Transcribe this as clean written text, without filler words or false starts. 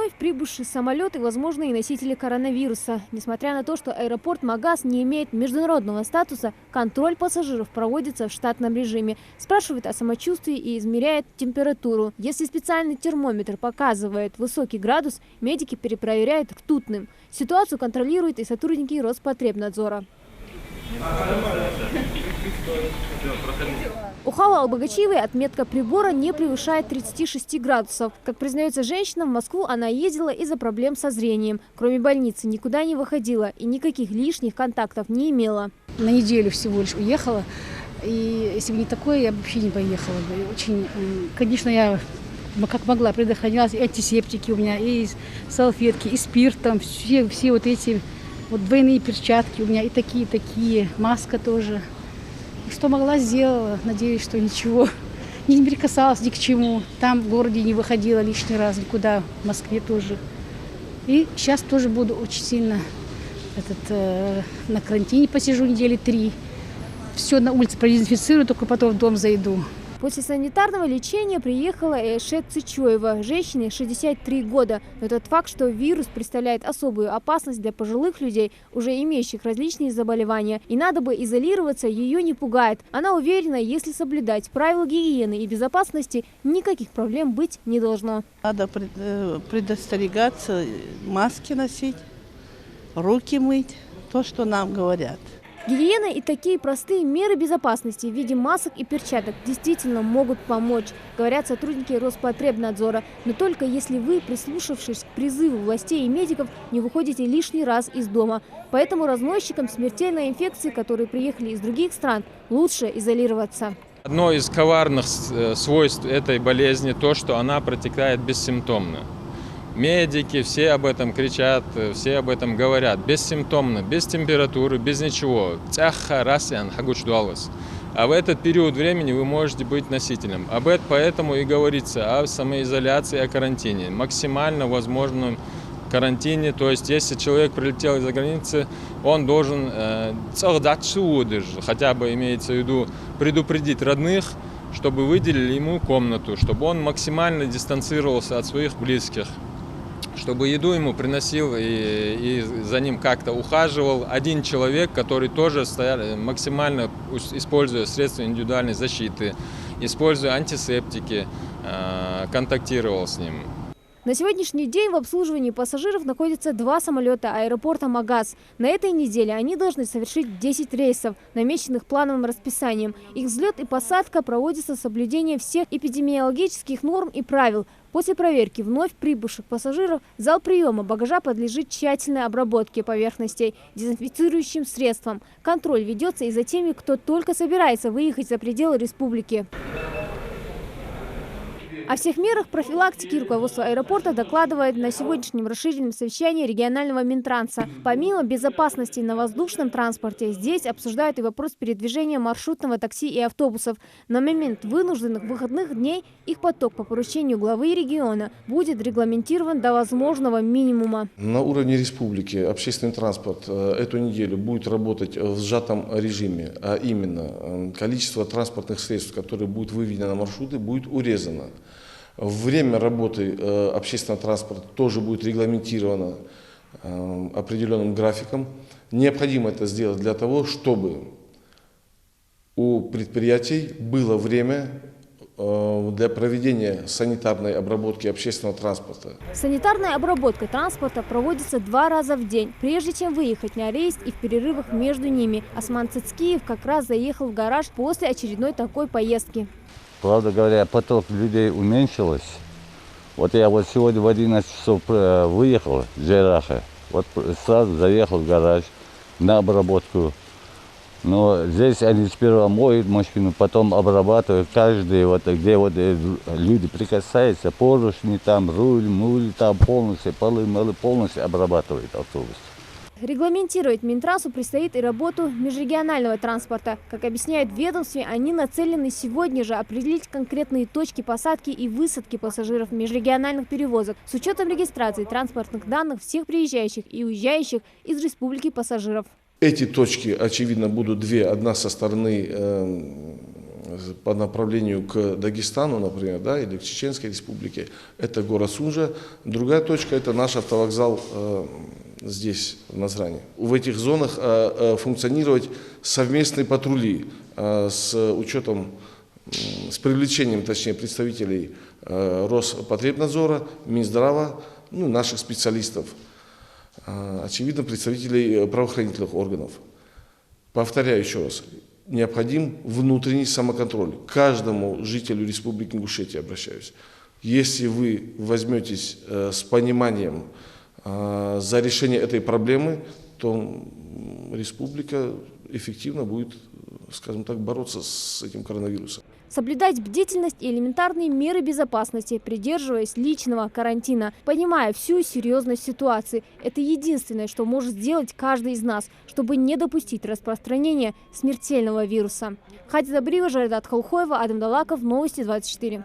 вновь прибывшие самолеты, возможно, и носители коронавируса. Несмотря на то, что аэропорт Магаз не имеет международного статуса, контроль пассажиров проводится в штатном режиме. Спрашивают о самочувствии и измеряют температуру. Если специальный термометр показывает высокий градус, медики перепроверяют ртутным. Ситуацию контролируют и сотрудники Роспотребнадзора. У Хавы Албагачиевой отметка прибора не превышает 36 градусов. Как признается женщина, в Москву она ездила из-за проблем со зрением. Кроме больницы никуда не выходила и никаких лишних контактов не имела. На неделю всего лишь уехала. И если бы не такое, я бы вообще не поехала бы. Очень, конечно, я как могла предохранялась. И антисептики у меня, и салфетки, и спирт, там, все вот эти вот двойные перчатки у меня, и такие, маска тоже. Что могла, сделала. Надеюсь, что ничего. Не прикасалась ни к чему. Там в городе не выходила лишний раз никуда, в Москве тоже. И сейчас тоже буду очень сильно на карантине, посижу недели 3. Все на улице продезинфицирую, только потом в дом зайду. После санитарного лечения приехала Эшет Цичоева, женщине 63 года. Но тот факт, что вирус представляет особую опасность для пожилых людей, уже имеющих различные заболевания, и надо бы изолироваться, ее не пугает. Она уверена, если соблюдать правила гигиены и безопасности, никаких проблем быть не должно. Надо предостерегаться, маски носить, руки мыть, то, что нам говорят. Гигиена и такие простые меры безопасности в виде масок и перчаток действительно могут помочь, говорят сотрудники Роспотребнадзора. Но только если вы, прислушавшись к призыву властей и медиков, не выходите лишний раз из дома. Поэтому разносчикам смертельной инфекции, которые приехали из других стран, лучше изолироваться. Одно из коварных свойств этой болезни то, что она протекает бессимптомно. Медики все об этом кричат, все об этом говорят. Бессимптомно, без температуры, без ничего. А в этот период времени вы можете быть носителем. Поэтому и говорится о самоизоляции, о карантине. Максимально возможном карантине. То есть, если человек прилетел из-за границы, он должен хотя бы, имеется в виду, предупредить родных, чтобы выделили ему комнату, чтобы он максимально дистанцировался от своих близких, чтобы еду ему приносил и за ним как-то ухаживал один человек, который тоже максимально, используя средства индивидуальной защиты, используя антисептики, контактировал с ним. На сегодняшний день в обслуживании пассажиров находятся 2 самолета аэропорта Магаз. На этой неделе они должны совершить 10 рейсов, намеченных плановым расписанием. Их взлет и посадка проводятся с соблюдением всех эпидемиологических норм и правил. После проверки вновь прибывших пассажиров зал приема багажа подлежит тщательной обработке поверхностей дезинфицирующим средством. Контроль ведется и за теми, кто только собирается выехать за пределы республики. О всех мерах профилактики руководство аэропорта докладывает на сегодняшнем расширенном совещании регионального Минтранса. Помимо безопасности на воздушном транспорте, здесь обсуждают и вопрос передвижения маршрутного такси и автобусов. На момент вынужденных выходных дней их поток по поручению главы региона будет регламентирован до возможного минимума. На уровне республики общественный транспорт эту неделю будет работать в сжатом режиме, а именно количество транспортных средств, которые будут выведены на маршруты, будет урезано. Время работы общественного транспорта тоже будет регламентировано определенным графиком. Необходимо это сделать для того, чтобы у предприятий было время для проведения санитарной обработки общественного транспорта. Санитарная обработка транспорта проводится 2 раза в день, прежде чем выехать на рейс и в перерывах между ними. Осман Цицкиев как раз заехал в гараж после очередной такой поездки. Правда говоря, поток людей уменьшилось. Вот я сегодня в 11 часов выехал с Джейраха. Вот сразу заехал в гараж на обработку. Но здесь они сперва моют машину, потом обрабатывают. Каждый, где люди прикасаются, поручни, там руль, там полностью, полы полностью обрабатывают автобус. Регламентировать Минтрансу предстоит и работу межрегионального транспорта. Как объясняют в ведомстве, они нацелены сегодня же определить конкретные точки посадки и высадки пассажиров межрегиональных перевозок с учетом регистрации транспортных данных всех приезжающих и уезжающих из республики пассажиров. Эти точки, очевидно, будут 2. Одна со стороны по направлению к Дагестану, например, да, или к Чеченской республике, это город Сунжа. Другая точка – это наш автовокзал здесь, в Назране. В этих зонах функционировать совместные патрули с учетом, с привлечением, точнее, представителей Роспотребнадзора, Минздрава, ну, наших специалистов, очевидно, представителей правоохранительных органов. Повторяю еще раз, необходим внутренний самоконтроль. Каждому жителю Республики Ингушетия обращаюсь. Если вы возьметесь с пониманием за решение этой проблемы, то республика эффективно будет, скажем так, бороться с этим коронавирусом. Соблюдать бдительность и элементарные меры безопасности, придерживаясь личного карантина, понимая всю серьезность ситуации. Это единственное, что может сделать каждый из нас, чтобы не допустить распространения смертельного вируса. Хадза Брива, Жаридат Халхоева, Адам Далаков, Новости 24.